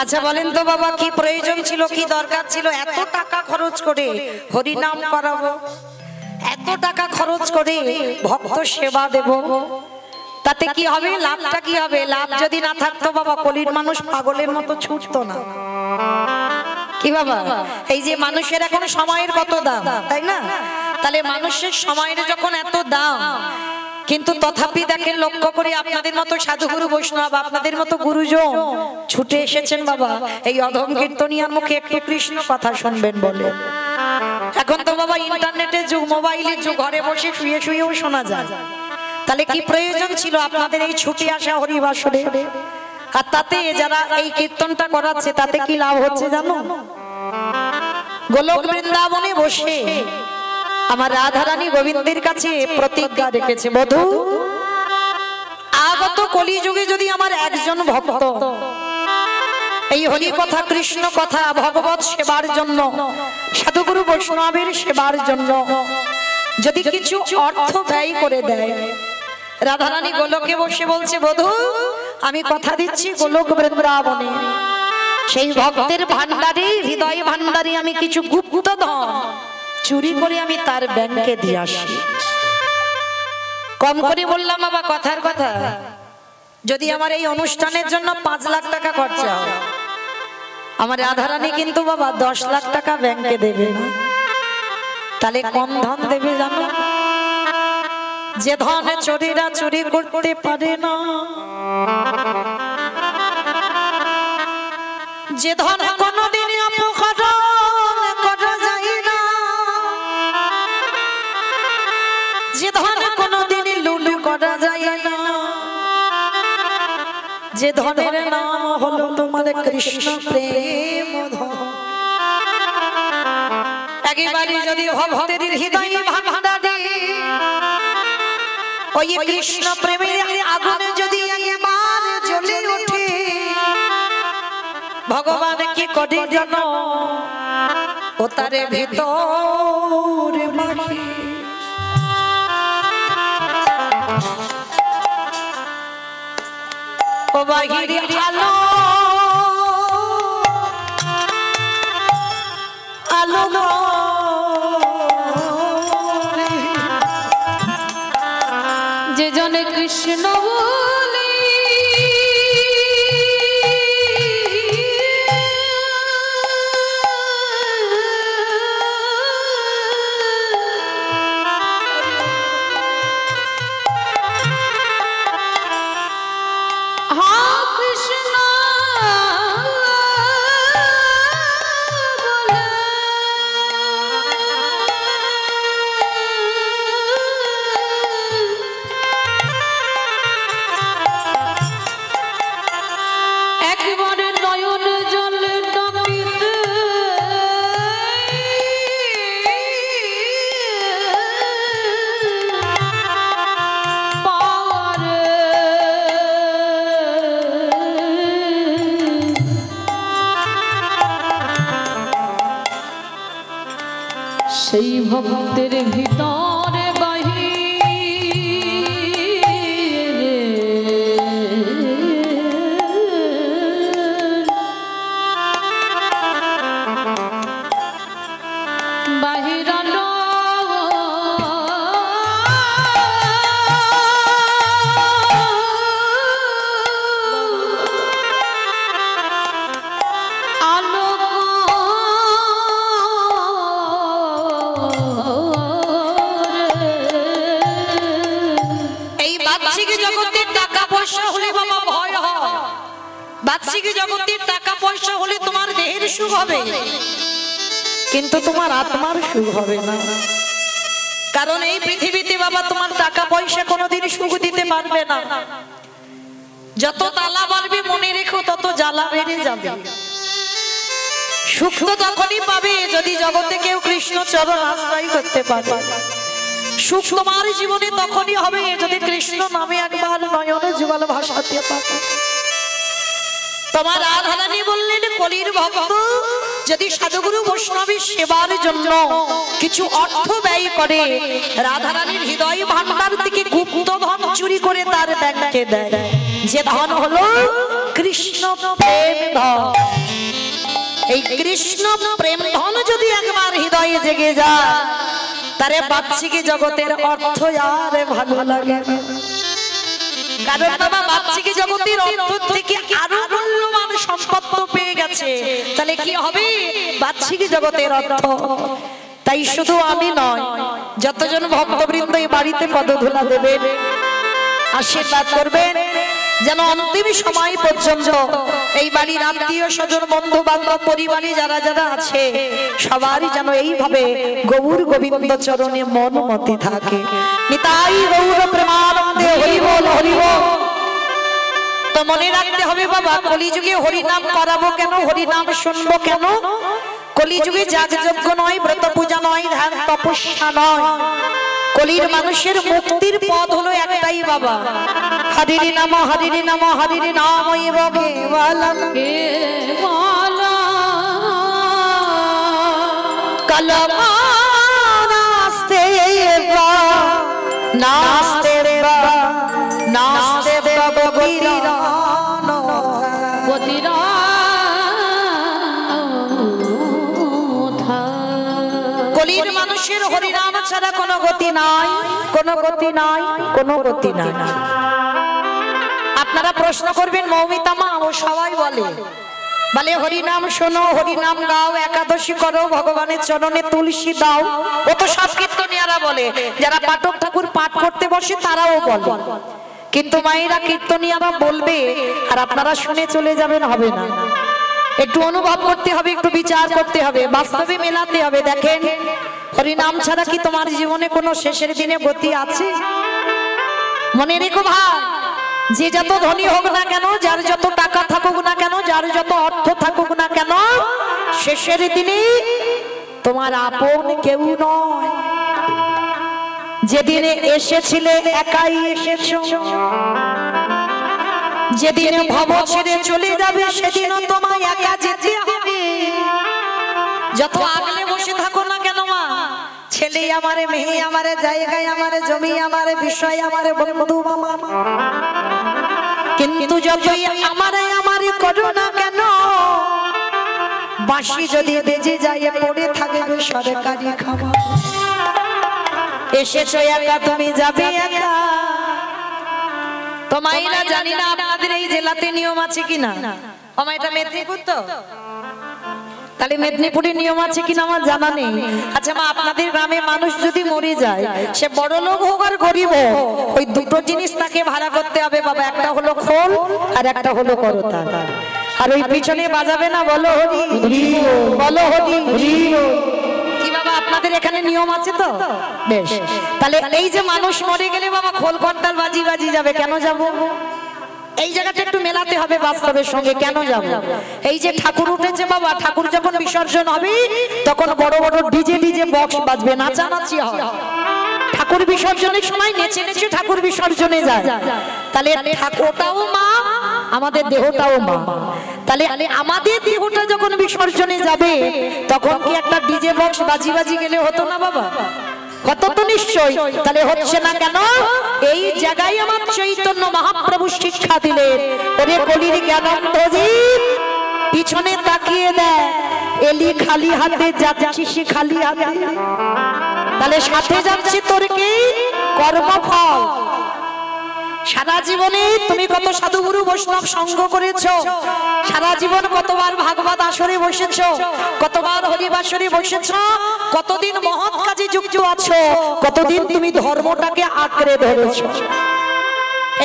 আচ্ছা বলেন তো বাবা, কি প্রয়োজন ছিল, কি দরকার ছিল এত টাকা খরচ করে হরি নাম করাবো, এত টাকা খরচ করে ভক্ত সেবা দেব? তাতে কি হবে? লাভটা কি হবে? লাভ যদি না থাকতো বাবা, কলির মানুষ পাগলের মতো ছুটতো না। কি বাবা, এই যে মানুষের এখন সময়ের কত দাম, তাই না? তাহলে মানুষের সময়ের যখন এত দাম, কিন্তু তথাপি দেখেন লক্ষ্য করে আপনাদের মতো সাধুগুরু বৈষ্ণব, আপনাদের মতো গুরুজন ছুটে এসেছেন বাবা এই অধম কীর্তনিয়ার মুখে একটু কৃষ্ণ কথা শুনবেন বলে। এখন তো বাবা ইন্টারনেটের যুগ, মোবাইলের যুগ, ঘরে বসে শুয়ে শুয়েও শোনা যায়। তাহলে কি প্রয়োজন ছিল আপনাদের এই ছুটি আসা হরিবাসরে? আর তাতে যারা এই কীর্তনটা করাচ্ছে তাতে কি লাভ হচ্ছে জানো? গোলক বৃন্দাবনে বসে আমার রাধারানী গোবিন্দের কাছে প্রতিজ্ঞা রেখেছে, বধূ আগত কলিযুগে যদি আমার একজন ভক্ত এই হরি কথা, কৃষ্ণ কথা, ভগবত সেবার জন্য, সাধুগুরু বৈষ্ণবের সেবার জন্য যদি কিছু অর্থ ব্যয় করে দেয়, রাধারানী গোলকে বসে বলছে, বধূ আমি কথা দিচ্ছি গোলক বৃন্দাবনে সেই ভক্তের ভান্ডারে, হৃদয় ভান্ডারে আমি কিছু গুপ্ত ধন চুরি করে আমি তার ব্যাংকে দিয়ে আসি। কম করে বললাম বাবা, কথার কথা, যদি আমার এই অনুষ্ঠানের জন্য 5 লাখ টাকা খরচা হয়, আমার রাধারানী কিন্তু বাবা 10 লাখ টাকা ব্যাংকে দেবে না। তাহলে কম ধন দেবে জানো? যে ধন চোরেরা চুরি করতে পারে না, যে ধন কোনদিন অপহরণ করা যায় না, যে ধন কোনদিন লুলু করা যায় না, যে ধনের নাম হলো তোমার কৃষ্ণ প্রেম ধন। একেবারে যদি ভক্তের হৃদয় ভান্ডারে ওই কৃষ্ণ প্রেমের আগুনে যদি একবার জ্বলে ওঠে, ভগবান কি করে জানো? ও তারে ভিতর মারি ও বাহিরে আলো আলো যে জনে কৃষ্ণ বলে সেই ভক্তের ভিতরে জগতের টাকা পয়সা হলে তোমার দেহের সুখ হবে, কিন্তু তোমার আত্মার সুখ হবে না। কারণ এই পৃথিবীতে বাবা তোমার টাকা পয়সা কোনোদিন সুখ দিতে পারবে না। যত তালা বাড়বে মনে রেখো তত জ্বালা বেড়ে যাবে। সুখ তো তখনই পাবে যদি জগতে কেউ কৃষ্ণ চরণ আশ্রয় করতে পারে। সুখ তোমার জীবনে তখনই হবে যদি কৃষ্ণ নামে একবার নয়নে যুগল ভাসাতে পারে। তোমার রাধারানী বললেন, কলির ভক্ত যদি সাধুগুরু বৈষ্ণবের সেবার জন্য কিছু অর্থ ব্যয় করে, রাধারানীর হৃদয় ভান্ডার থেকে গুপ্ত ধন চুরি করে তার ব্যাংকে দেয়, যে ধন হলো কৃষ্ণ প্রেম ধন। এই কৃষ্ণ প্রেম ধন যদি একবার হৃদয়ে জেগে যায়, তারে বাহ্যিক জগতের অর্থ আর ভালো লাগে না। কারণ বাবা বাহ্যিক জগতের অর্থ থেকে আরো মূল্যবান সম্পদ পেয়ে গেছে, তাহলে কি হবে বাহ্যিক জগতের অর্থ। তাই শুধু আমি নয়, যতজন ভক্তবৃন্দ এই বাড়িতে পদধূলা দেবেন, আশীর্বাদ করবেন, যেন অন্তিম সময় পর্যন্ত এই বাড়ির আত্মীয় স্বজন বন্ধু বান্ধব পরিবারে যারা যারা আছে সবারই যেন এইভাবে গৌর গোবিন্দ চরণে মন মতি থাকে। নিতাই গৌর প্রেমানন্দে হরি বল হরি বল। তো মনে রাখতে হবে বাবা, কলিযুগে হরিনাম করাবো কেন, হরিনাম শুনবো কেন? কলিযুগে যাগযজ্ঞ নয়, ব্রত পূজা নয়, ধ্যান তপস্যা নয়, কলির মানুষের মুক্তির পথ হলো একটাই বাবা, হরির নাম হরির নাম হরির নাম কেবলম কলমাস্তে নাস্তে নাস্তে কলির মানুষের হরিনাম ছাড়া কোনো গতি নাই, কোনো গতি নাই, কোনো গতি নাই। আপনারা প্রশ্ন করবেন মৌমিতা মা, ও সবাই বলে বলে হরিনাম শোনো, হরিনাম গাও, একাদশী করো, ভগবানের চরণে তুলসী দাও। ও তো সব কীর্তনিয়ারা বলে, যারা পাঠক ঠাকুর পাঠ করতে বসে তারাও বলে। কিন্তু মায়েরা কীর্তনিয়ারা বলবে আর আপনারা শুনে চলে যাবেন, হবে না। একটু অনুভব করতে হবে, একটু বিচার করতে হবে, বাস্তবে মেলাতে হবে। দেখেন হরিনাম ছাড়া কি তোমার জীবনে কোনো শেষের দিনে গতি আছে? মনে রেখো ভাই, যে যত ধনী হোক না কেন, যার যত টাকা থাকুক না কেন, যার যত অর্থ থাকুক না কেন, শেষের দিনে তোমার আপন কেউ নয়। যেদিনে এসেছিলে একাই এসেছো, যেদিন ভব ছেড়ে চলে যাবে সেদিনও তোমায় একা যেতে হবে। যত আগলে বসে থাকো না কেন মা, ছেলে আমারে, মেয়ে আমারে, জায়গায় আমারে, জমি আমারে, বিষয় আমারে, বন্ধু মামা, কিন্তু যতই আমারে আমারে করো না কেন, বাঁশি যদি বেজে যায় পড়ে থাকবে সরকারি খাবার। এসেছো একা, তুমি যাবে একা। তো মাইরা জানি না আপনাদের এই জেলাতে নিয়ম আছে কিনা, আমার এটা মেদিনীপুর, তো তাহলে মেদিনীপুরের নিয়ম আছে কিনা আমার জানা নেই। আচ্ছা মা, আপনাদের গ্রামে মানুষ যদি মরে যায়, সে বড় লোক হোক আর গরিব হোক, ওই দুটো জিনিস তাকে ভাড়া করতে হবে বাবা, একটা হলো খোল আর একটা হলো করতাল। আর ওই পিছনে বাজাবে না বলো হরি বলো হরি। কি বাবা আপনাদের এখানে নিয়ম আছে তো? বেশ, তাহলে এই যে মানুষ মরে গেলে বাবা খোল করতাল বাজি বাজি যাবে, কেন যাব? এই জায়গাটা একটু মেলাতে হবে বাস্তবের সঙ্গে। কেন যাব? এই যে ঠাকুর উঠেছে বাবা, ঠাকুর যখন বিসর্জন হবে তখন বড় বড় ডিজে ডিজে বক্স বাজবে, নাচানাচি হয়। ঠাকুর বিসর্জনের সময় নেচে নেচে ঠাকুর বিসর্জনে যায়। তাহলে ঠাকুরটাও মা, আমাদের দেহটাও মা। তাহলে আমাদের দেহটা যখন বিসর্জনে যাবে তখন কি একটা ডিজে বক্স বাজি বাজি গেলে হতো না বাবা? কত তো নিশ্চয়। তাহলে হচ্ছে না কেন? এই জায়গায় আমার চৈতন্য মহাপ্রভু শিক্ষা দিলেন, ওরে কলির জ্ঞানানন্দ জীব পিছনে তাকিয়ে দেয়, এলি খালি হাতে যাচ্ছিস খালি হাতে, তাহলে সাথে যাচ্ছে তোর কি কর্মফল। সারা জীবনে তুমি কত সাধুগুরু বৈষ্ণব সঙ্গ করেছো, সারা জীবন কতবার ভাগবত আসরে বসেছো, কতবার হরিবাসরে বসেছো, কতদিন মহৎ কাজে যুক্ত আছো, কতদিন তুমি ধর্মটাকে আঁকড়ে ধরেছো।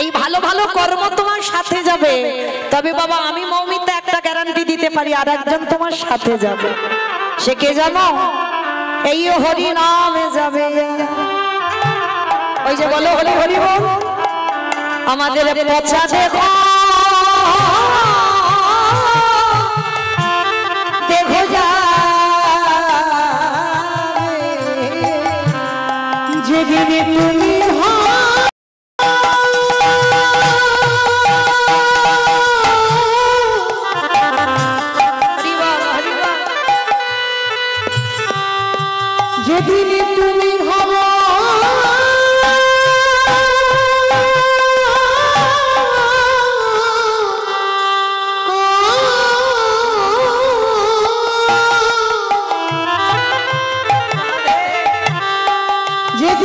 এই ভালো ভালো কর্ম তোমার সাথে যাবে। তবে বাবা আমি মৌমিতা একটা গ্যারান্টি দিতে পারি, আর একজন তোমার সাথে যাবে। সে কে জানো? এই হরি নামে যাবে। ওই যে বলো হরি হরি বল, আমাদের পচা দেখো দেখো যা যেদিন তুমি যেদিন তুমি হবো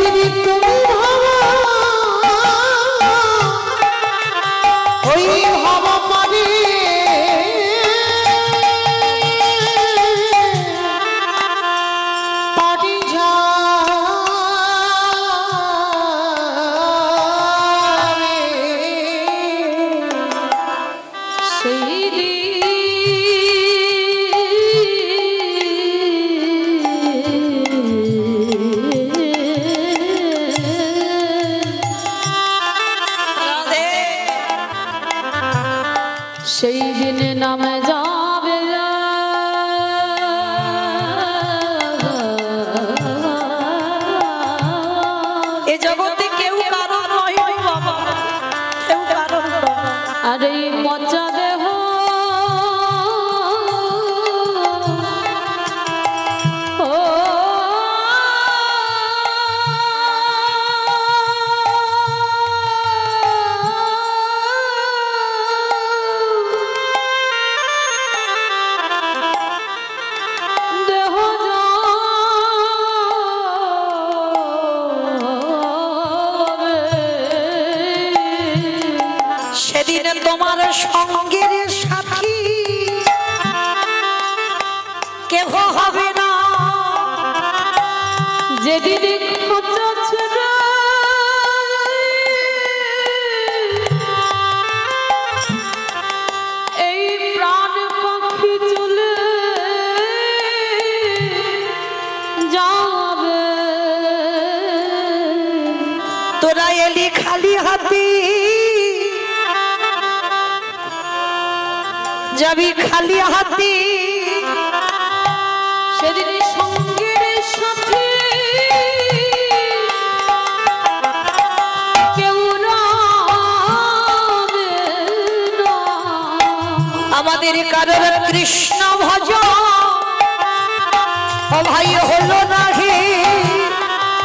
যদি তুমি ভাবা ওই ভাবা পারে পারি যা সেই দিনে নামে যাবে এ জগতে কেউ কারণ নয় বাবা, কেউ কারণ নয়। আর এই মজা দেহ সেদিন তোমার সঙ্গের সাথী কেহ হবে না, যেদিন এই প্রাণ পাখি চলে যাবে, তোরা এলি খালি হাতে যাবি খালি হাতে, সেদিন সঙ্গের সাথে কেউ রবে না। আমাদের কারোর কৃষ্ণ ভজ ও ভাই হলো না হে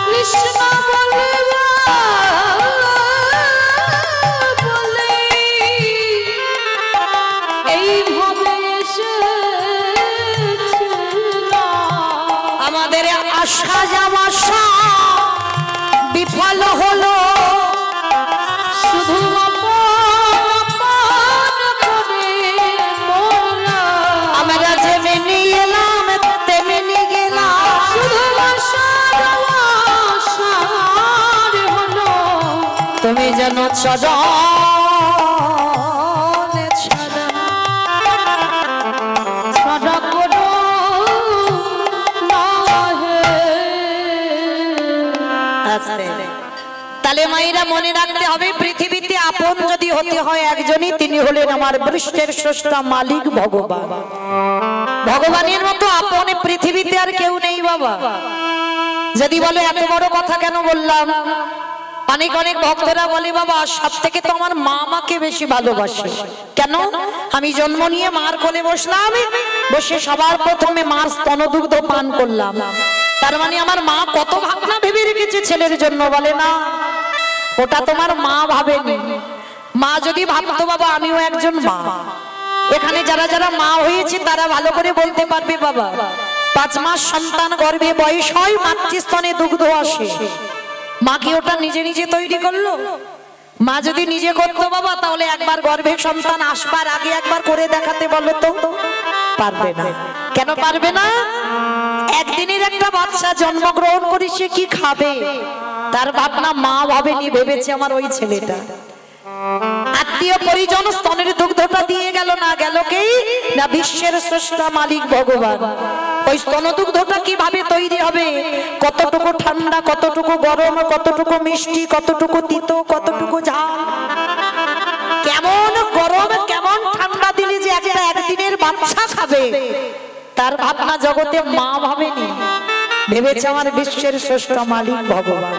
কৃষ্ণ বলে আমাদের আশা জামাশা বিফল হলো, শুধু আমরা যেমনি এলাম তেমনি গেলাম, শুধু হলো তুমি যেন তাহলে মায়েরা মনে রাখতে হবে পৃথিবীতে আপন যদি হতে হয় একজনই, তিনি হলেন আমার বৃষ্টির স্রষ্টা মালিক ভগবান। ভগবানের মতো আপন পৃথিবীতে আর কেউ নেই বাবা। যদি বলে এত বড় কথা কেন বললাম, অনেক অনেক ভক্তরা বলে বাবা সব থেকে তো আমার মা আমাকে বেশি ভালোবাসে। কেন? আমি জন্ম নিয়ে মার কোলে বসলাম, বসে সবার প্রথমে মার স্তনদুগ্ধ পান করলাম, তার মানে আমার মা কত ভাবনা ভেবে রেখেছে ছেলের জন্য। বলে না, ওটা তোমার মা ভাবেনি। মা যদি ভাবতো বাবা আমিও একজন মা, এখানে যারা যারা মা হয়েছে তারা ভালো করে বলতে পারবে বাবা 5 মাস সন্তান গর্ভে বয়স হয়, মাতৃস্তনে দুগ্ধ আসে, মা কি ওটা নিজে নিজে তৈরি করলো? মা যদি নিজে করতো বাবা তাহলে একবার গর্ভে সন্তান আসবার আগে একবার করে দেখাতে বলো তো, পারবে না। কেন পারবে না? একদিনের একটা বাচ্চা জন্মগ্রহণ করে সে কি খাবে তার ভাবনা মা ভাবেনি, ভেবেছে আমার ওই ছেলেটা। আত্মীয় পরিজন স্তনের দুগ্ধটা দিয়ে গেল, না গেল কে? না বিশ্বের স্রষ্টা মালিক ভগবান। ওই স্তন দুগ্ধটা কিভাবে তৈরি হবে, কতটুকু ঠান্ডা, কতটুকু গরম, কতটুকু মিষ্টি, কতটুকু তিতো, কতটুকু ঝাল, কেমন গরম কেমন ঠান্ডা দিলে যে একটা একদিনের বাচ্চা খাবে তার ভাবনা জগতে মা ভাবেনি, ভেবেছে আমার বিশ্বের স্রষ্টা মালিক ভগবান।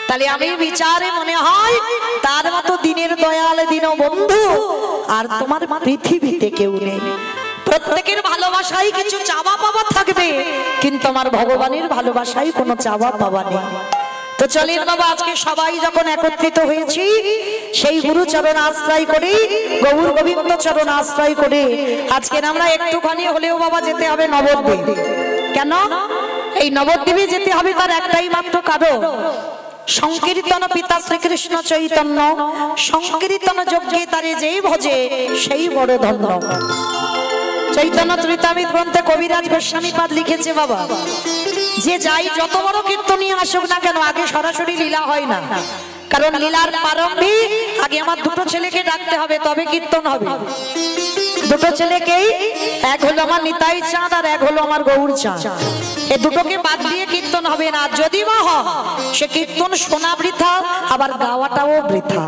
তাহলে আমি বিচারে মনে হয় তার মতো দিনের দয়াল দীনবন্ধু আর তোমার পৃথিবীতে কেউ নেই। প্রত্যেকের ভালোবাসায় কিছু চাওয়া পাওয়া থাকবে, কিন্তু আমার ভগবানের ভালোবাসায় কোনো চাওয়া পাওয়া নেই। তো চলেন বাবা, আজকে সবাই যখন একত্রিত হয়েছি সেই গুরু চরণ আশ্রয় করে, গৌর গোবিন্দ চরণ আশ্রয় করে আজকে আমরা একটুখানি হলেও বাবা যেতে হবে নবদ্বীপ। কেন? এই নবদ্বীপে যেতে হবে তার একটাই মাত্র কারণ, সংকীর্তন পিতা শ্রীকৃষ্ণ চৈতন্য, সংকীর্তন যজ্ঞে তারে যেই ভজে সেই বড় ধন্য। চৈতন্য চরিতামৃত গ্রন্থে কবিরাজ গোস্বামী পাদ লিখেছে বাবা, যে যাই যত বড় কীর্তনীয় আসুক না কেন আগে সরাসরি লীলা হয় না, কারণ লীলার প্রারম্ভিক আগে আমার দুটো ছেলেকে ডাকতে হবে তবে কীর্তন হবে। দুটো ছেলেকেই, এক হলো আমার নিতাই চাঁদ আর এক হলো আমার গৌর চাঁদ, এই দুটোকে বাদ দিয়ে কীর্তন হবে না। যদি বা হয় সে কীর্তন শোনা বৃথা, আবার গাওয়াটাও বৃথা,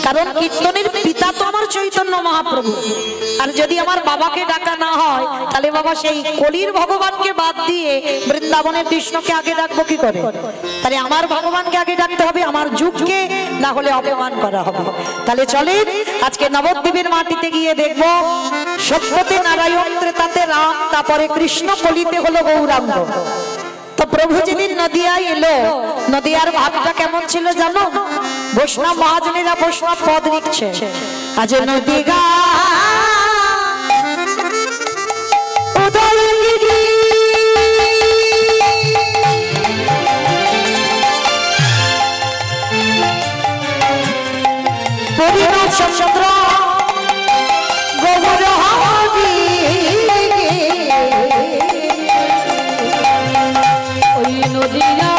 কারণ কীর্তনের পিতা তো আমার চৈতন্য মহাপ্রভু। আর যদি আমার বাবাকে ডাকা না হয় তাহলে বাবা সেই কলির ভগবানকে বাদ দিয়ে বৃন্দাবনের কৃষ্ণকে আগে ডাকবো কি করে? তাহলে আমার ভগবানকে আগে ডাকতে হবে, আমার যুগকে, না হলে অপমান করা হবে। তাহলে চলেন আজকে নবদ্বীপের মাটিতে গিয়ে দেখব সত্যতে নারায়ণ, ত্রেতাতে রাম, তারপরে কৃষ্ণ, কলিতে হলো গৌরাঙ্গ। তো প্রভু যেদিন নদিয়ায় এলো, নদিয়ার ভাবটা কেমন ছিল জানো? বৈষ্ণব মহাজনেরা বৈষ্ণব পদ লিখছে, আজ নদিগা উদয়গিরি পরিণত চন্দ্র গৌর হরি, ওই নদিয়া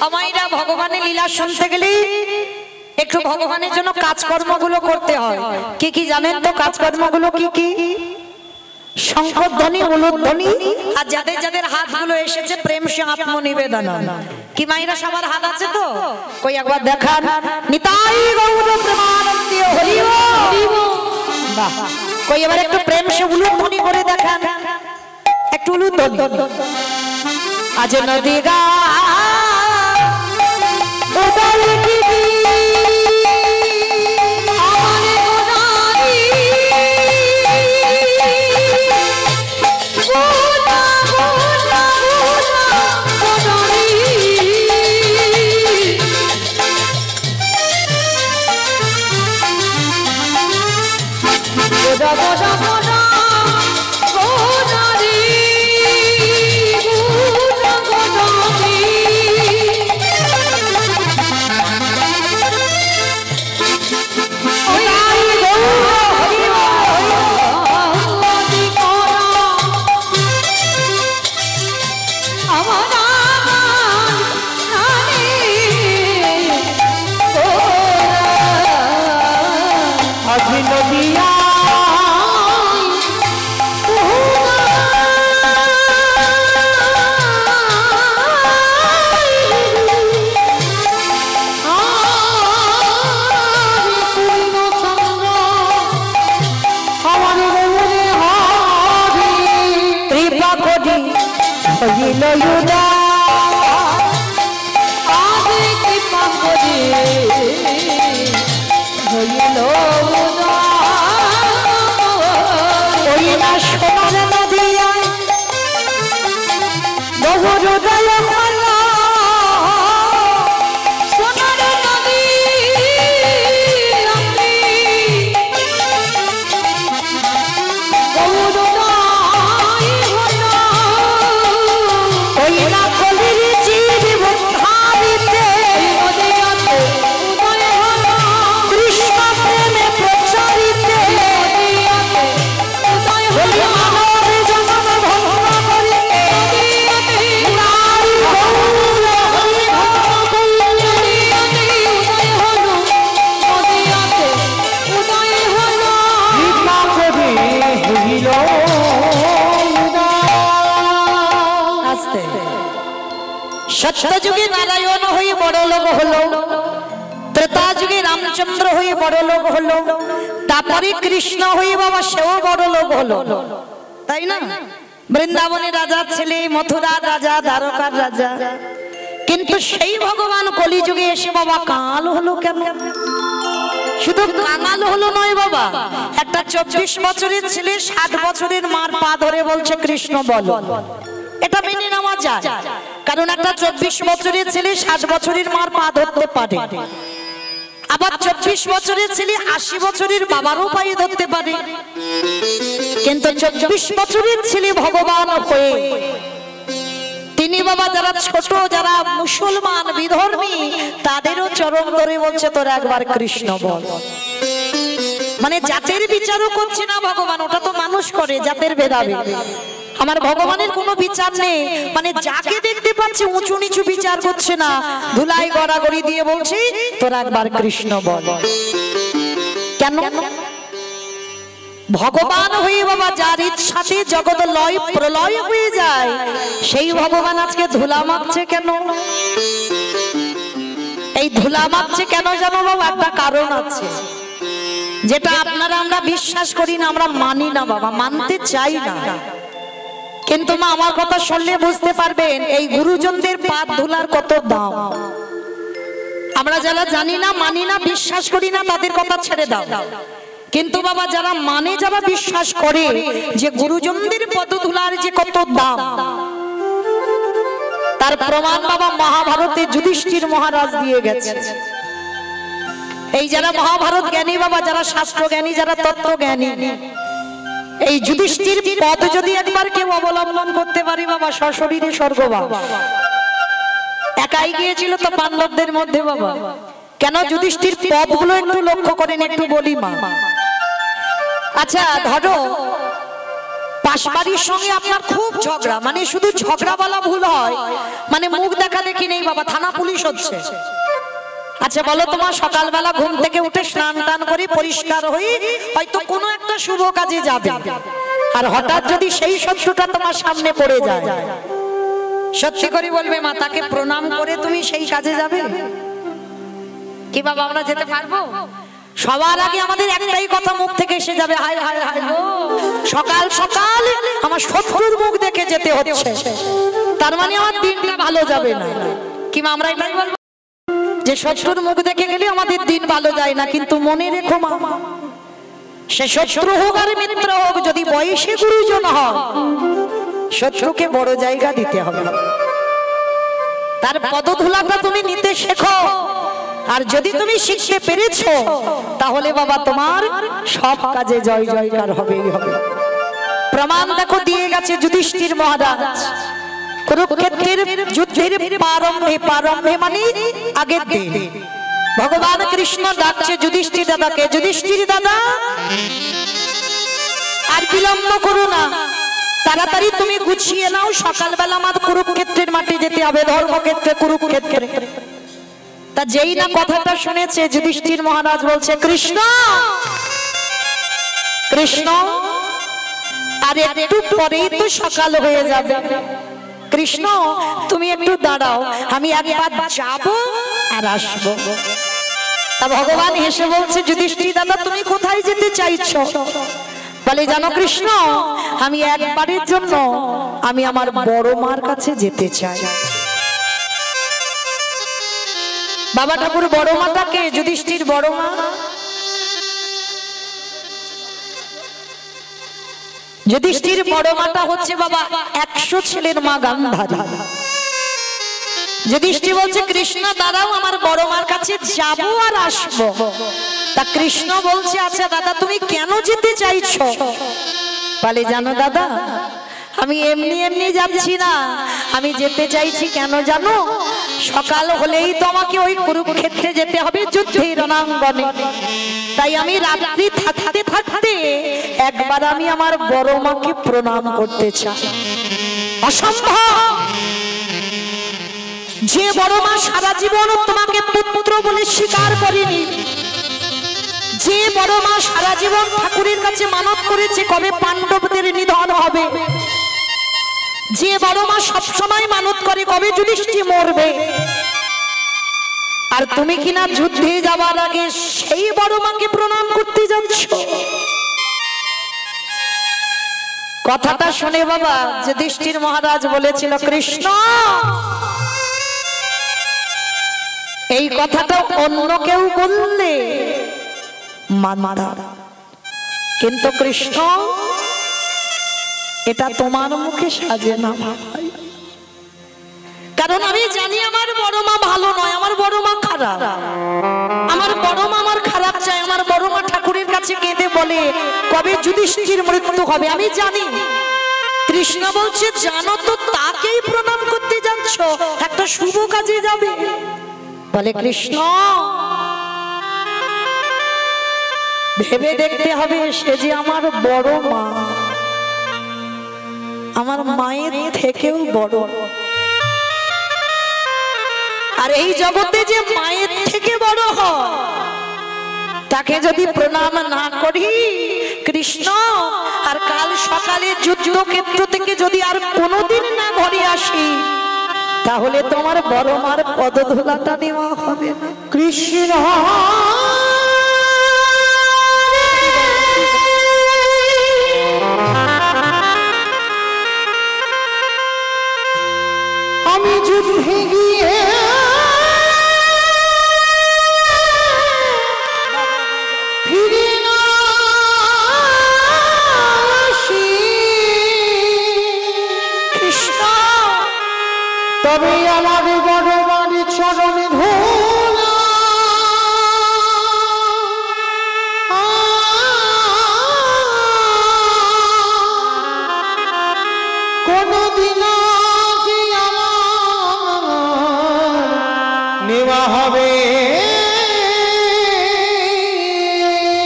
আমাইরা ভগবানের লীলা শুনতে গেলে একটু ভগবানের জন্য কাজকর্মগুলো করতে হয়। কি কি জানেন তো কাজকর্মগুলো কি কি? শঙ্খধ্বনি, উলুধ্বনি, আর যাদের যাদের হাতগুলো এসেছে প্রেম সে আত্মনিবেদন। কি মাইরা সবার হাত আছে তো? কই একবার দেখান, নিতাই গৌর প্রেমানন্দে হরি বল। বাহ, কই এবার একটু প্রেম সে উলুধ্বনি করে দেখান, একটু উলুধ্বনি। আজ নদিগা উদয়গিরি সত্যযুগে নারায়ণ হয়ে বড় লোক হলো, ত্রেতা যুগে রামচন্দ্র হয়ে বড় লোক হলো, তারপরে কৃষ্ণ হয়ে বাবা সেও বড় লোক হলো, তাই না? বৃন্দাবনের রাজার ছেলে, মথুরার রাজা, দ্বারকার রাজা। কিন্তু সেই ভগবান কলিযুগে এসে বাবা কাল হলো কেন? শুধু কাঙাল হলো নয় বাবা, একটা 24 বছরের ছেলে 60 বছরের মার পা ধরে বলছে কৃষ্ণ বলো। এটা মেনে নেওয়া যায়, কারণ একটা 24 বছরের ছেলে 60 বছরের মার পা ধরতে পারে। আবার 24 বছরের ছেলে 80 বছরের বাবারও পায়ে ধরতে পারে, কিন্তু 24 বছরের ছেলে ভগবান হয়ে তিনি বাবা যারা ছোট, যারা মুসলমান বিধর্মী, তাদেরও চরণ ধরে বলছে তোর একবার কৃষ্ণ বল। মানে জাতের বিচারও করছে না ভগবান, ওটা তো মানুষ করে, জাতের ভেদাভেদ। আমার ভগবানের কোনো বিচার নেই, মানে যাকে দেখতে পাচ্ছে উঁচু নিচু বিচার করছে না, ধুলাই গড়াগড়ি দিয়ে বলছি তোর একবার কৃষ্ণ বল। কেন? ভগবান হয়ে বাবা যার ইচ্ছাতে জগৎ লয় প্রলয় হয়ে যায়, সেই ভগবান আজকে ধুলা মাপছে কেন? এই ধুলা মাপছে কেন জানো বাবা? একটা কারণ আছে, যেটা আপনারা আমরা বিশ্বাস করি না, আমরা মানি না বাবা, মানতে চাই না। কিন্তু মা আমার কথা শুনলে বুঝতে পারবেন এই গুরুজনদের পাদ ধুলার কত দাম। আমরা যারা জানি না, মানি না, বিশ্বাস করি না, তাদের কথা ছেড়ে দাও। কিন্তু বাবা যারা মানে, যারা বিশ্বাস করে যে গুরুজনদের পদ ধুলার যে কত দাম, তার প্রমাণ বাবা মহাভারতে যুধিষ্ঠির মহারাজ দিয়ে গেছে। এই যারা মহাভারত জ্ঞানী বাবা, যারা শাস্ত্র জ্ঞানী, যারা তত্ত্ব জ্ঞানী, এই যুধিষ্ঠির পদ যদি একবার কেউ অবলম্বন করতে পারে বাবা, সশরীরে স্বর্গবাস। একাই গিয়েছিল তো পাণ্ডবদের মধ্যে বাবা। কেন? যুধিষ্ঠির পদগুলো একটু লক্ষ্য করেন, একটু বলি মা। আচ্ছা ধরো পাশবাড়ির সঙ্গে আপনার খুব ঝগড়া, মানে শুধু ঝগড়া বলা ভুল হয়, মানে মুখ দেখা দেখি নেই বাবা, থানা পুলিশ হচ্ছে। আচ্ছা বলো, তোমার সকালবেলা ঘুম থেকে উঠে স্নান টান করে পরিষ্কার হয়ে হয়তো কোনো একটা শুভ কাজে যাবে, আর হঠাৎ যদি সেই শত্রুটা তোমার সামনে পড়ে যায়, সত্যি করে বলবে মা, তাকে প্রণাম করে তুমি সেই কাজে যাবে কি বাবা? আমরা যেতে পারবো? সবার আগে আমাদের একটাই কথা মুখ থেকে এসে যাবে, হায় হায় হায় গো, সকাল সকাল আমার শত্রুর মুখ দেখে যেতে হচ্ছে, তার মানে আমার দিনটা ভালো যাবে না। কি মা আমরা এটাই বলবো যে শত্রুর মুখ দেখে গেলে আমাদের দিন ভালো যায় না? কিন্তু মনে রেখো মা, সে শত্রু হোক আর মিত্র হোক, যদি বয়সে গুরুজন হয়, শত্রুকে বড় জায়গা দিতে হবে, তার পদধূলাটা তুমি নিতে শেখো। আর যদি তুমি শিখতে পেরেছো, তাহলে বাবা তোমার সব কাজে জয় জয়কার হবেই হবে। প্রমাণ দেখো দিয়ে গেছে যুধিষ্ঠির মহারাজ। কুরুক্ষেত্রের যুদ্ধের প্রারম্ভে মানে আগের দিন ভগবান কৃষ্ণ ডাকছে যুধিষ্ঠির দাদাকে, যুধিষ্ঠির দাদা আর বিলম্ব করো না, তাড়াতাড়ি তুমি গুছিয়ে নাও, সকালবেলা আমার কুরুক্ষেত্রের মাঠে যেতে হবে, ধর্মক্ষেত্রে কুরুক্ষেত্রে। তা যেই না কথাটা শুনেছে যুধিষ্ঠির মহারাজ বলছে, কৃষ্ণ কৃষ্ণ আর একটু পরেই তো সকাল হয়ে যাবে, কৃষ্ণ তুমি একটু দাঁড়াও, আমি একবার যাব আর আসবো। তা ভগবান হেসে বলছে, যুধিষ্ঠির দাদা তুমি কোথায় যেতে চাইছো? বলে জানো কৃষ্ণ, আমি একবারের জন্য আমি আমার বড় মার কাছে যেতে চাই। বাবা ঠাকুর বড় মাটাকে? যুধিষ্ঠির বড় মা। যুধিষ্ঠির বড় মাটা হচ্ছে বাবা 100 ছেলের মা গান্ধারী। যুধিষ্ঠির বলছে, কৃষ্ণ দাঁড়াও, আমার বড় মার কাছে যাবো আর আসবো। তা কৃষ্ণ বলছে, আচ্ছা দাদা তুমি কেন যেতে চাইছো? বলে জানো দাদা, আমি এমনি এমনি যাচ্ছি না, আমি যেতে চাইছি কেন জানো? সকাল হলেই তো আমাকে ওই কুরুক্ষেত্রে যেতে হবে, যুদ্ধের রণাঙ্গনে। তাই আমি রাত্রি থাকতে থাকতে একবার আমি আমার বড় মাকে প্রণাম করতে চাই। অসম্ভব! যে বড় মা সারা জীবন তোমাকে পুত্র বলে স্বীকার করেনি, যে বড় মা সারা জীবন ঠাকুরের কাছে মানত করেছে কবে পাণ্ডবদের নিধন হবে, যে বড় মা সবসময় মানত করে কবে যুধিষ্ঠির মরবে, আর তুমি কিনা যুদ্ধে যাবার আগে সেই বড় মাকে প্রণাম করতে যাচ্ছ। কথাটা শুনে বাবা যুধিষ্ঠির মহারাজ বলেছিল, কৃষ্ণ এই কথাটা অন্য কেউ বললে মানতাম, কিন্তু কৃষ্ণ এটা তোমার মুখে সাজে না ভাই, কারণ আমি জানি আমার বড় মা ভালো নয়, আমার বড় মা খারাপ, আমার বড় বলে কবে যুধিষ্ঠির মৃত্যু হবে আমি জানি। কৃষ্ণ বলছে জানো তো, তাকেই প্রণাম করতে যাচ্ছ, একটা শুভ কাজে যাবে। বলে কৃষ্ণ ভেবে দেখতে হবে, সে যে আমার বড় মা, আমার মায়ের থেকেও বড়। আর এই জগতে যে মায়ের থেকে বড় হয় তাকে যদি প্রণাম না করি কৃষ্ণ, আর কাল সকালে যুদ্ধক্ষেত্র থেকে যদি আর কোনোদিন না ঘরে আসি, তাহলে তোমার বড় মার পদধূলাটা নেওয়া হবে না। কৃষ্ণ আমি যুদ্ধে গিয়ে ফিরে না আসি কৃষ্ণ, তবে আমার বড় মার চরণে ধুলা কোনদিন নেওয়া হবে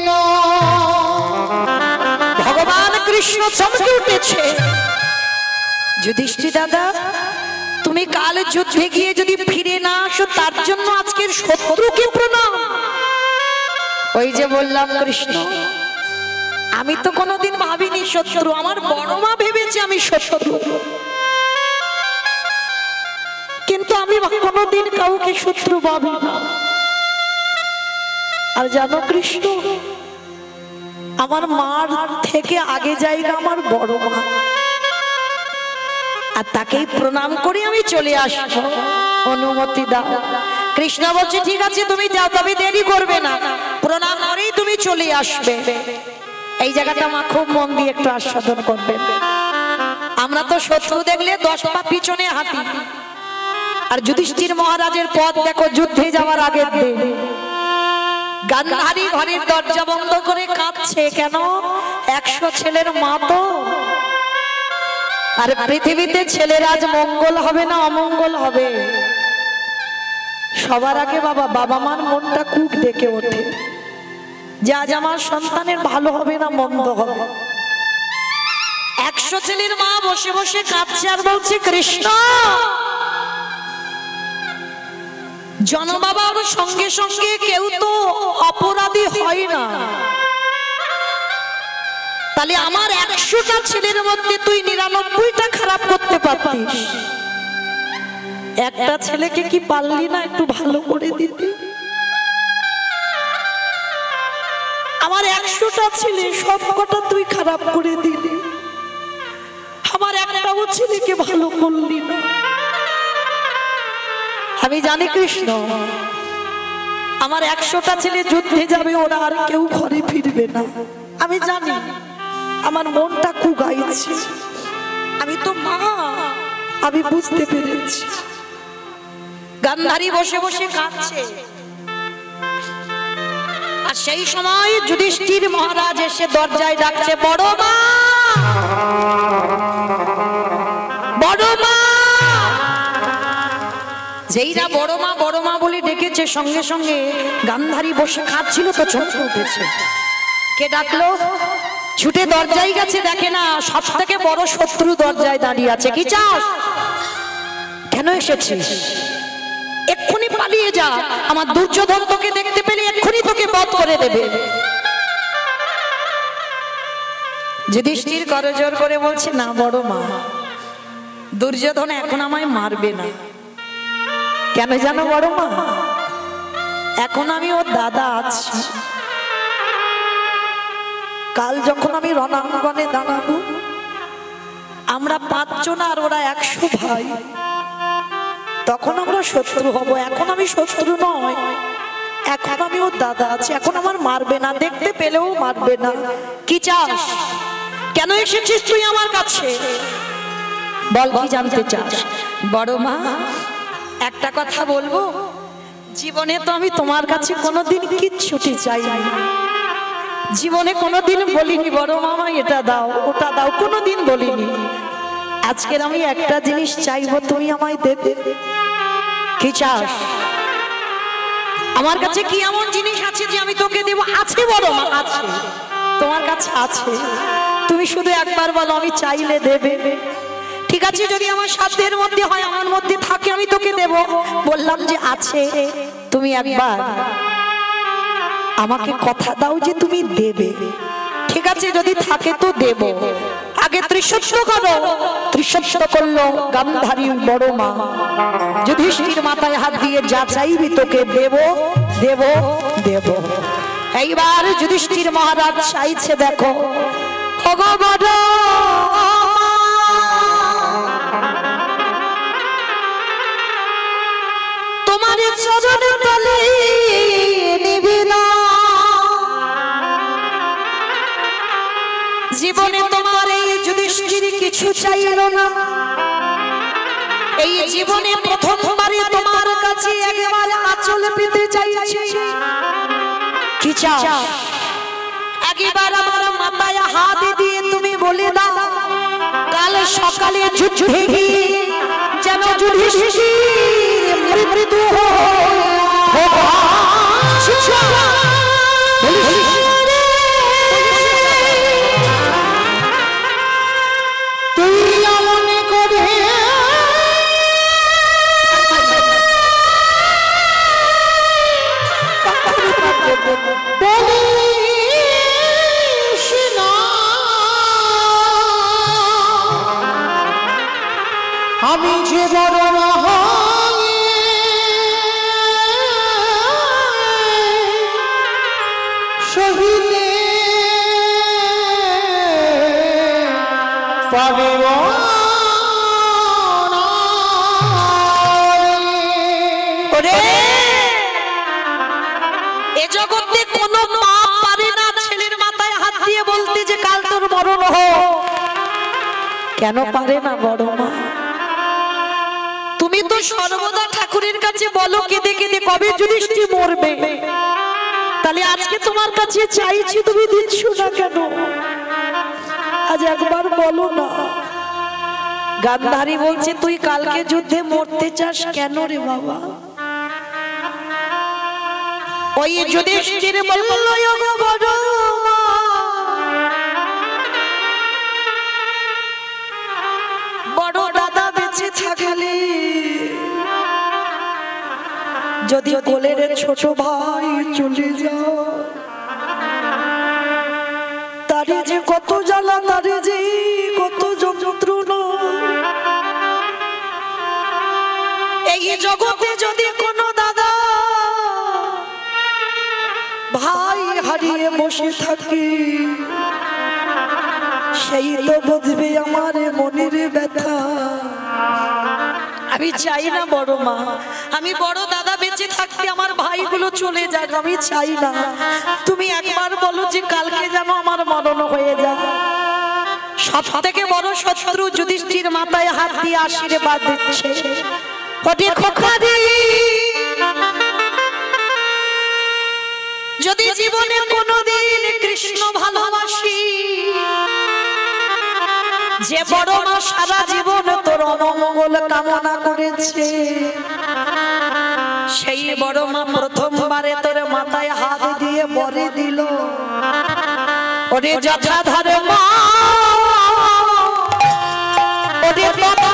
না। ভগবান কৃষ্ণ চমকে উঠেছে, যুধিষ্ঠির দাদা তুমি কাল যুদ্ধে গিয়ে যদি ফিরে না আসো তার জন্য আজকের শত্রুকে প্রণাম। ওই যে বললাম কৃষ্ণ, আমি তো কোনোদিন ভাবিনি শত্রু, আমার বড় মা ভেবেছে আমি শত্রু, কিন্তু আমি কোনোদিন কাউকে শত্রু ভাবি না। আর জানো কৃষ্ণ, আমার মার থেকে আগে জায়গা আমার বড় মা, আর তাকেই প্রণাম করে আমি চলে আসবো, অনুমতি দাও। কৃষ্ণ বলছে ঠিক আছে তুমি যাও, তবে দেরি করবে না, প্রণাম করেই তুমি চলে আসবে। এই জায়গাটা মা খুব মন দিয়ে একটু আস্বাদন করবে। আমরা তো শত্রু দেখলে 10 পা পিছনে হাঁটি, আর যুধিষ্ঠির মহারাজের পথ দেখো যুদ্ধে যাওয়ার আগের দিন গান্ধারী ঘরের দরজা বন্ধ করে কাঁদছে, কেন 100 ছেলের মা তো, আর পৃথিবীতে ছেলের আজ মঙ্গল হবে না অমঙ্গল হবে, সবার আগে বাবা মার মনটা কুক ডেকে ওঠে যে আজ আমার সন্তানের ভালো হবে না মন্দ হবে। 100 ছেলের মা বসে বসে কাঁদছে আর বলছে কৃষ্ণ জনবাবার সঙ্গে সঙ্গে কেউ তো অপরাধী হয় না, তাহলে আমার 100টা ছেলের মধ্যে তুই 99টা খারাপ করতে পারতিস, একটা ছেলেকে কি পারলি না একটু ভালো করে দিতে? আমার 100টা ছেলে সবকটা তুই খারাপ করে দিলি, আমার একটাও ছেলেকে ভালো করলি না। আমি জানি কৃষ্ণ আমার 100টা ছেলে যুদ্ধে যাবে, ওরা আর কেউ ঘরে ফিরবে না, আমি জানি, আমার মনটা কুগাইছে, আমি তো মা, আমি বুঝতে পেরেছি। গান্ধারী বসে বসে কাঁদছে, আর সেই সময় যুধিষ্ঠির মহারাজ এসে দরজায় ডাকছে বড় মা, বড় মা। যেই না বড় মা বলে ডেকেছে, সঙ্গে সঙ্গে গান্ধারী বসে কাঁদছিল তো চমকে উঠেছে। কে ডাকলো? ছুটে দরজায় গেছে, দেখে না সব থেকে বড় শত্রু দরজায় দাঁড়িয়ে আছে। কি চাস? কেন এসেছিস? এক্ষুনি পালিয়ে যা, আমার দুর্যোধন তোকে দেখতে পেলে এক্ষুনি তোকে বধ করে দেবে। যুধিষ্ঠির করজোর করে বলছে না বড় মা, দুর্যোধন এখন আমায় মারবে না। কেন জানো বড় মা? এখন আমি ওর দাদা আছি, কাল যখন আমি রণাঙ্গনে দাঁড়াবো, আমরা 5 জন আর ওরা 100 ভাই, তখন আমরা শত্রু হব। এখন আমি শত্রু নয়, এখন আমি ওর দাদা আছি, এখন আমার মারবে না, দেখতে পেলেও মারবে না। কি চাস? কেন এসেছিস তুই আমার কাছে? বল কি জানতে চাস? বড় মা একটা কথা বলবো, জীবনে তো আমি তোমার কাছে কোনোদিন কিচ্ছুটি চাইনি, জীবনে কোনোদিন বলিনি বড় মামা এটা দাও ওটা দাও, কোনোদিন বলিনি। আজকের আমি একটা জিনিস চাইবো, তুমি আমায় দেবে। কি চাস? আমার কাছে কি এমন জিনিস আছে যে আমি তোকে দেব? আছে বড় মা, আছে, তোমার কাছে আছে। তুমি শুধু একবার বলো, আমি চাইলে দেবে। ঠিক আছে, যদি আমার সাধ্যের মধ্যে হয়, আমার মধ্যে থাকে, আমি তোকে দেব। বললাম যে আছে, তুমি একবার আমাকে কথা দাও যে তুমি দেবে। ঠিক আছে, যদি থাকে তো দেব। আগে ত্রিশত্ব করো। ত্রিশত্ব করলো গান্ধারী বড় মা। যুধিষ্ঠির মাথায় হাত দিয়ে, যা চাইবি তোকে দেব দেব দেব। এইবার যুধিষ্ঠির মহারাজ চাইছে, দেখো ভগবান তোমার চরণ তলে নিবেদন, জীবনে তোমার এই যুধিষ্ঠির কিছু চাইল না। এই জীবনে প্রথমবারে তোমার কাছে একবার আঁচল পেতে চাইছে। কি চাও? একবার আমার মাথায় হাত দিয়ে তুমি বলে দাও, কাল সকালে যুদ্ধে গিয়ে যেন যুধিষ্ঠির মৃত্যু আমি যে বড় শহীদে পাবে এ জগতে কোনো মা পারে না ছেলের মাথায় হাত দিয়ে বলতে যে কাল তোর মরণ হোক। কেন পারে না বড় মা? তুমি তো সর্বদা ঠাকুরের কাছে বলো কেঁদে কেঁদে, কবে যুধিষ্ঠির মরবে। তাহলে আজকে তোমার কাছে চাইছি, তুমি দিচ্ছ না কেন? আজ একবার বলো না। গান্ধারী বলছে, তুই কালকে যুদ্ধে মরতে চাস কেন রে বাবা? ওই যুধিষ্ঠির বলল, বড় মা, বড় দাদা বেঁচে থাকলে, যদি কোলের ছোট ভাই চলে যাও, তারে যে কত জ্বালা, তারে যে কত যন্ত্রণা। এই জগতে যদি কোনো দাদা ভাই হারিয়ে বসে থাকে, সেই তো বুঝবে আমার মনের ব্যথা। আমি চাই না বড় মা, আমি বড় দাদা বেঁচে থাকতে আমার ভাইগুলো চলে যাক, আমি চাই না। তুমি একবার বলো যে কালকে যেন আমার মরণ হয়ে যায়। সব থেকে বড় শত্রু যুধিষ্ঠির মাথায় হাত দিয়ে আশীর্বাদ দিচ্ছে, ওরে খোকারে, যদি জীবনে কোনোদিন কৃষ্ণ ভালোবাসি, যে বড় মা সারা জীবন তোর অমঙ্গল কামনা করেছে, সেই বড় মা প্রথমবারে তোর মাথায় হাত দিয়ে বরে দিল, ওরে যথাধর মা, ওরে বাবা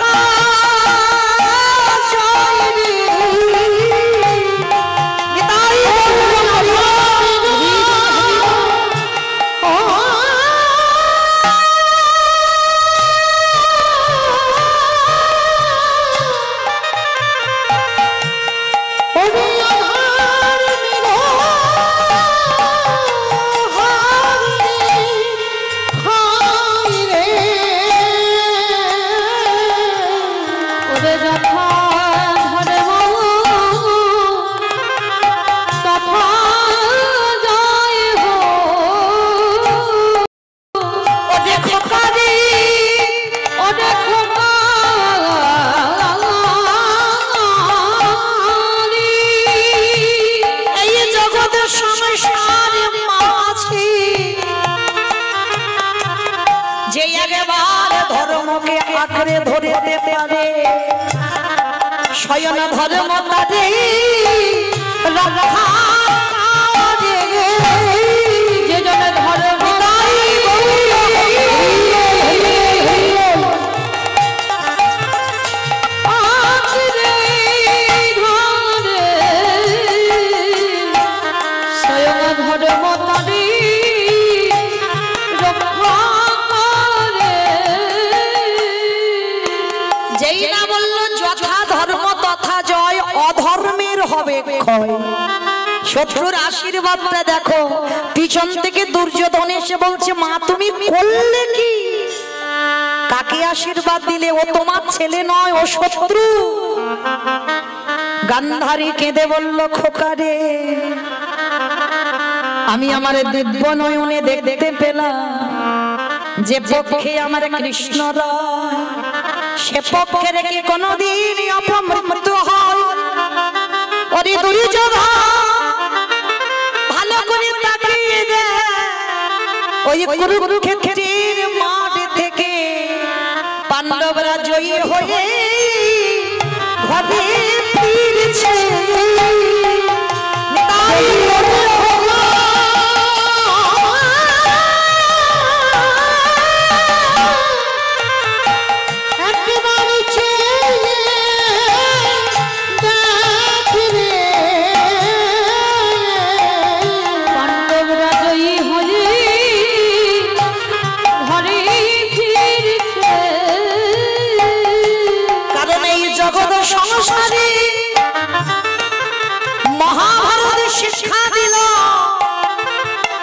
সংসার মাঝে ধর্মকে আঁকড়ে ধরতে পারে শয়ন ধর্ম তারে রক্ষা করে যে জনে ধর্ম হবে ক্ষয়। শত্রুর আশীর্বাদটা দেখো, পিছন থেকে দুর্যোধন এসে বলছে মা তুমি করলে কি? কাকে আশীর্বাদ দিলে? ও তোমার ছেলে নয়, ও শত্রু। গান্ধারী কেঁদে বলল খোকারে আমি আমার দিব্য নয়নে দেখতে পেলাম যে পক্ষে আমার কৃষ্ণ রয় সে পক্ষে রেখে কোনদিন অপমৃত্যু হয়। ওরে দুর্যোধন ভালো করে তাকিয়ে দেখ, ওই কুরুক্ষেত্রের মাঠ থেকে পাণ্ডবরা জয়ী হয়ে ঘরে ফিরছে। তাই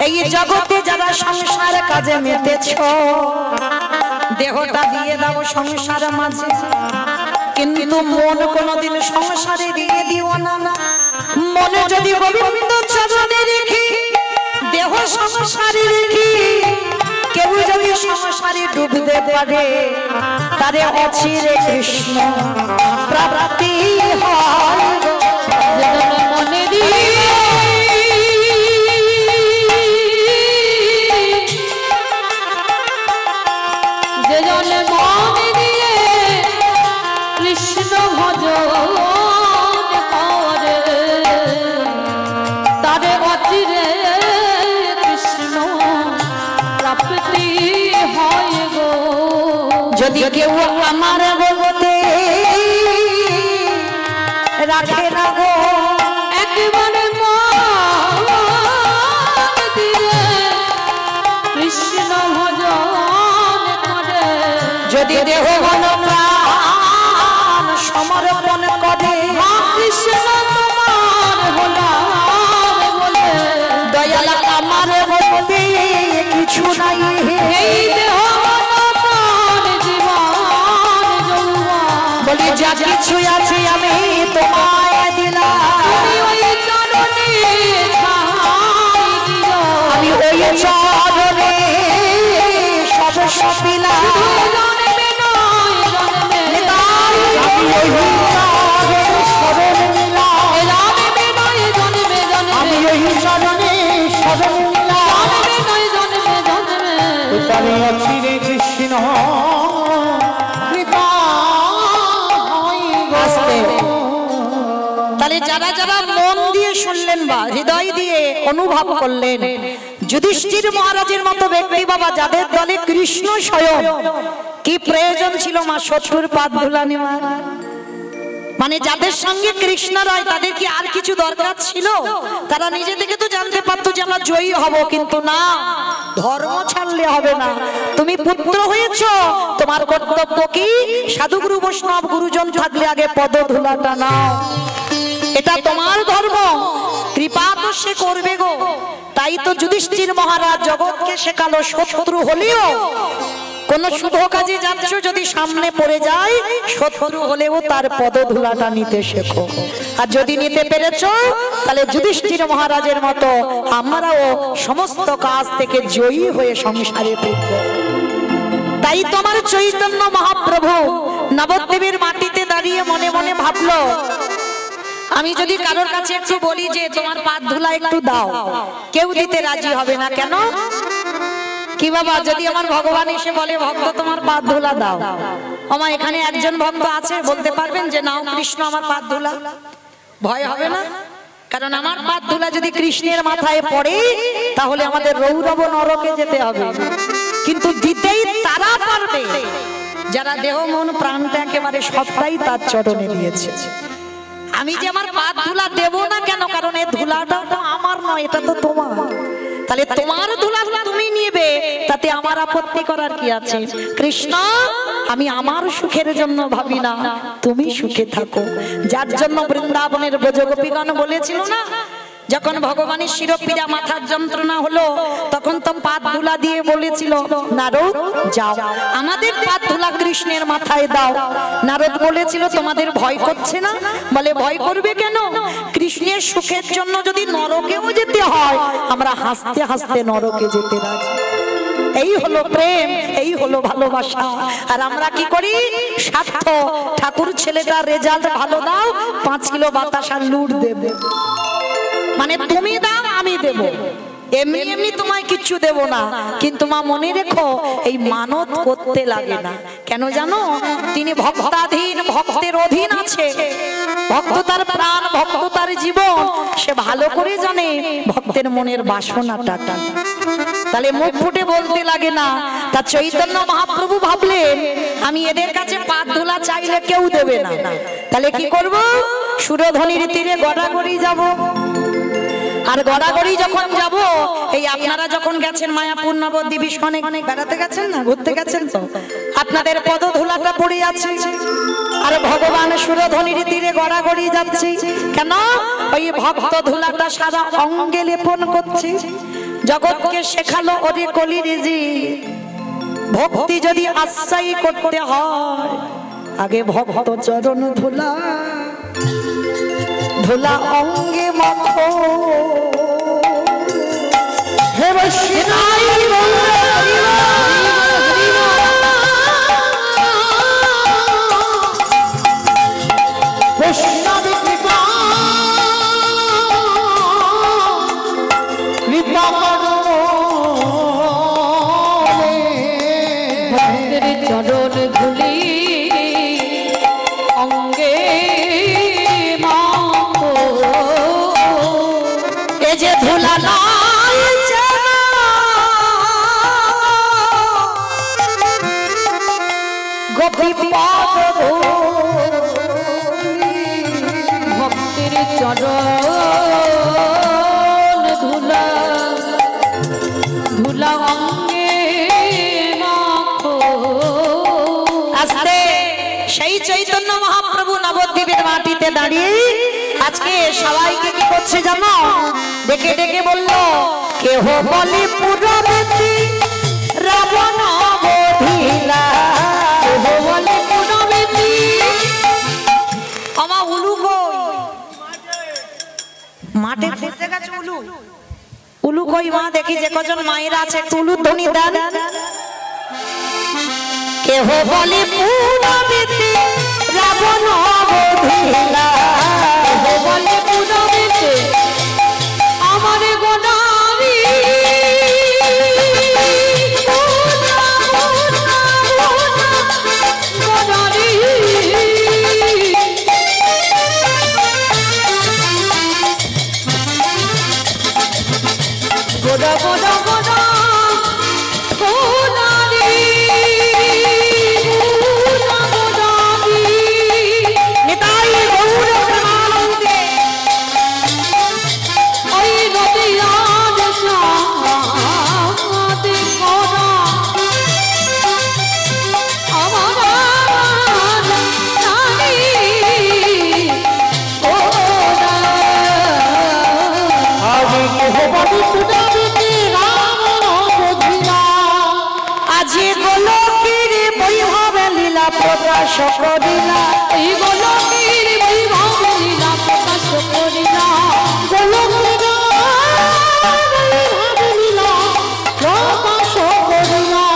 এই জগতে যারা সংসার কাজে মেতেছ দেহটা দিয়ে দাও সংসার মাঝে, কিন্তু মন কোনদিন সংসারে দিয়ে দিও না। মনে যদি গোবিন্দ চরণে রেখে দেহ সংসারে রেখে কেউ যদি সংসারে ডুবতে পারে তারে অচিরে কৃষ্ণ প্রাপ্তি হয়। মনে দিয়ে কৃষ্ণ ভজন করে তারে অচিরে কৃষ্ণ প্রাপ্তি হয় গো। যদি কেউ আমার বলতে রাখে না গো একেবারে মন দিয়ে কৃষ্ণ ভজন করে, যদি দেহ মন প্রাণ সমর্পণ করে কৃষ্ণ তোমার হলাম বলে দয়াল আমার বলতে কিছু নাই। এই দেহ মন প্রাণ জীবন যৌবন বলি যা কিছু আছে আমি তোমায় দিলাম, ওই চরণে ঠাই দিও। আমি ওই চরণে সব সপিলাম। জন্মে নয় জন্মে আমি ওই চরণে শরণ নিলাম, জন্মে নয় জন্মে আমি জন্মে ওই চরণে শরণ নিলাম। জন্মে নয় জন্মে জন্মে তারে অচিরে কৃষ্ণ কৃপা হয় গো। আস্তে। তাহলে যারা যারা মন দিয়ে শুনলেন বা হৃদয় দিয়ে অনুভব করলেন, যুধিষ্ঠির মহারাজের মতো ব্যক্তি বাবা যাদের দলে কৃষ্ণ স্বয়ং, কি প্রয়োজন ছিল মা শত্রুর পাদ ধুলা নেওয়ার? মানে যাদের সঙ্গে কৃষ্ণ রয় তাদের কি আর কিছু দরকার ছিল? তারা নিজে থেকে তো জানতে পারতো যে আমরা জয়ী হব, কিন্তু না, ধর্ম ছাড়লে হবে না। তুমি পুত্র হয়েছ, তোমার কর্তব্য কি? সাধুগুরু বৈষ্ণব গুরুজন থাকলে আগে পদ ধুলাটা নাও, এটা তোমার ধর্ম। কৃপা তো সে করবে গো। তাই তো যুধিষ্ঠির মহারাজ জগৎকে শেখালো শত্রু হলেও কোন শুভ কাজে যাচ্ছ, যদি সামনে পড়ে যায় শত্রু হলেও তার পদধূলাটা নিতে শেখো। আর যদি নিতে পেরেছ তাহলে যুধিষ্ঠির মহারাজের মতো আমরাও সমস্ত কাজ থেকে জয়ী হয়ে সংসারে ফিরব। তাই তোমার চৈতন্য মহাপ্রভু নবদ্বীপের মাটিতে দাঁড়িয়ে মনে মনে ভাবলো, আমি যদি কারোর কাছে একটু বলি যে তোমার পাদ ধুলা একটু দাও, কেউ দিতে রাজি হবে না। কেন? কি বাবা, যদি আমার ভগবান এসে বলে ভক্ত তোমার পা ধুলা দাও, আমার এখানে একজন ভক্ত আছে বলতে পারবেন যে নাও কৃষ্ণ আমার পা ধুলা? ভয় হবে না? কারণ আমার পা ধুলা যদি কৃষ্ণের মাথায় পড়ে তাহলে আমাদের রৌরব নরকে যেতে হবে। কিন্তু দিতেই তারা পারবে যারা দেহ মন প্রাণটা একেবারে সবটাই তার চরণে দিয়েছে। আমি যে আমার পা ধুলা দেব না কেন? কারণ এই ধুলাটা তো আমার নয়, এটা তো তোমার। তাহলে তোমার ধুলা তুমি নিবে, তাতে আমার আপত্তি করার কি আছে? কৃষ্ণ, আমি আমার সুখের জন্য ভাবি না, তুমি সুখে থাকো। যার জন্য বৃন্দাবনের ব্রজগোপীগণ বলেছিল না, যখন ভগবানের শিরোপীড়া মাথার যন্ত্রণা হলো তখন তো পাত ধুলা দিয়ে বলেছিল নারদ যাও আমাদের পাত ধুলা কৃষ্ণের মাথায় দাও। নারদ বলেছিল তোমাদের ভয় করছে না? বলে ভয় করবে কেন? কৃষ্ণের সুখের জন্য যদি নরকেও যেতে হয় আমরা হাসতে হাসতে নরকে যেতে রাজি। এই হলো প্রেম, এই হলো ভালোবাসা। আর আমরা কি করি? স্বার্থ। ঠাকুর ছেলেটার রেজাল্ট ভালো দাও, 5 কিলো বাতাসা লুট দেবে, মানে তুমি দাও আমি দেব, এমনি এমনি তোমায় কিচ্ছু দেব না। কিন্তু মা মনে রেখো, এই মানত করতে লাগে না। কেন জানো? তিনি ভক্তাধীন, ভক্তের অধীন আছে। ভক্ত তার প্রাণ, ভক্ত তার জীবন, সে ভালো করে জানে ভক্তের মনের বাসনাটা। তাহলে মুখ ফুটে বলতে লাগে না। তা চৈতন্য মহাপ্রভু ভাবলেন আমি এদের কাছে পাত ধুলা চাইলে কেউ দেবে না, তাহলে কি করব? সুরধনির তীরে গড়াগড়ি যাব। আর গড়াগড়ি যখন যাব, এই আপনারা যখন গেছেন মায়াপুর নবদ্বীপ ইস্কনে বেড়াতে গেছেন না, ঘুরতে গেছেন, তো আপনাদের পদধূলাটা পড়ে আছে। আর ভগবান সুরধনির তীরে গড়াগড়ি যাচ্ছে কেন? ওই ভক্ত ধুলাটা সারা অঙ্গে লেপন করছে। জগৎকে শেখালো ওরে কলিরিজি, ভক্তি যদি আশ্রয় করতে হয় আগে ভক্ত চরণ ধুলা ধুলা অঙ্গে মাখো। হে বৈষ্ণাই বৈষ্ণবী কৃপা কৃপা করো ভক্তের চরণ ধুলি অঙ্গে মাখো। এ যে ধুলা নয় গোপী পদ ভক্তের চরণ ধুলা ধুলা অঙ্গে মাখো। আস্তে সেই চৈতন্য মহাপ্রভু নবদ্বীপের মাটিতে দাঁড়িয়ে আজকে সবাইকে কি করছে জানো? ডেকে ডেকে বলল, কেহ বলে পুরবতী রাবণ বধিলা, কেহ বলে পুনবেদী। আমা উলু কই? মাঠে খুঁজতে গেছে উলু। উলু কই মা? দেখি যে কজন মায়েরা আছে একটু উলু ধ্বনি দেন। কেহ বলে পুরবতী রাবণ বধিলা, কেহ বলে পুনবেদী আমার গোনারি। গোনারি গোনা গোনা গোনা গোনারি গোনা গোনারি। নিতাই গৌর প্রেমানন্দে ওই নদীয়ার সাথে গোনা আমার নারী গোনা। আগে কেহ বলে পুনবতী রাবণ বধিলা, আজি গোলকের বৈভবে লীলা প্রকাশ করিলা, এই গোলকের বৈভব লীলা প্রকাশ করিলা। গোলকের বৈভব লীলা প্রকাশ করিলা।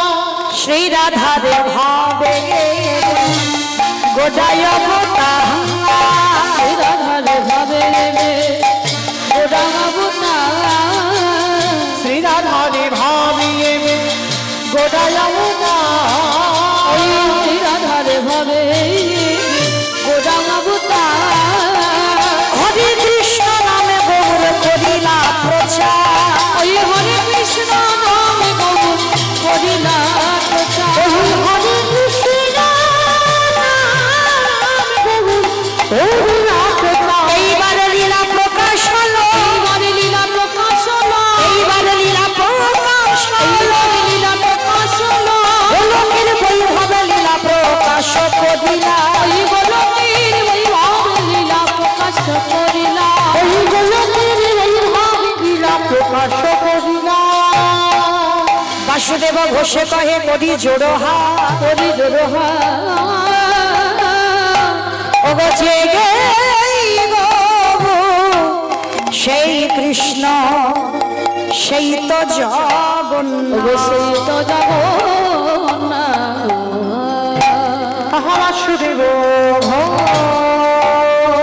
শ্রী রাধারে ভাবে গোদায় তাহা, রাধারে ভাবে রে গোডা বাবুনা। শ্রী রাধারে ভাবিয়ে যশোদায় আমুনা ওই রাধারে ভাবে গোদাম অবতার হরে কৃষ্ণ নামে গৌর করিলা প্রচার ওই হরে কৃষ্ণ নামে গৌর করিলা প্রচার হরে কৃষ্ণ এইবারে লীলা প্রকাশ হলো এইবারে লীলা প্রকাশ হলো এইবারে লীলা প্রকাশ হলো এইবারে লীলা প্রকাশ হলো গোলকের বৈভবে লীলা প্রকাশ করিলা ওই গোলকের বৈভব লীলা প্রকাশ করিলা এই গোলকের বৈভব লীলা প্রকাশ করিলা বাসুদেব ঘোষে কহে করি জোড়হা করি জোড়হা ওগো জেগে সেই কৃষ্ণ সেই তো জগন্নাথ সেই তো জগন্নাথ বাসুদেব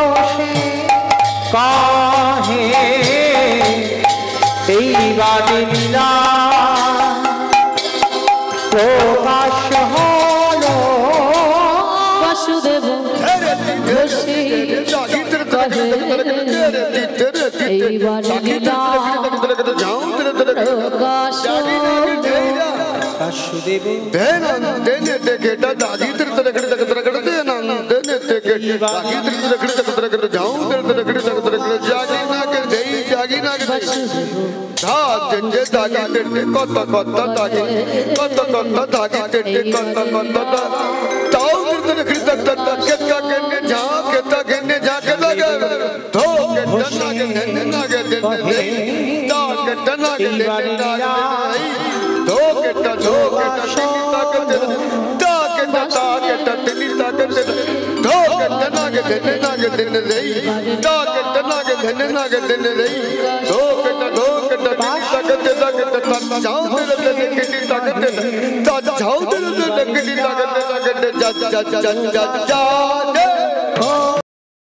ঘোষে কাহে এইবারে লীলা প্রকাশ হলো বাসুদেব ঘোষে কহে এইবার লীলা প্রকাশ বাসুদেব जा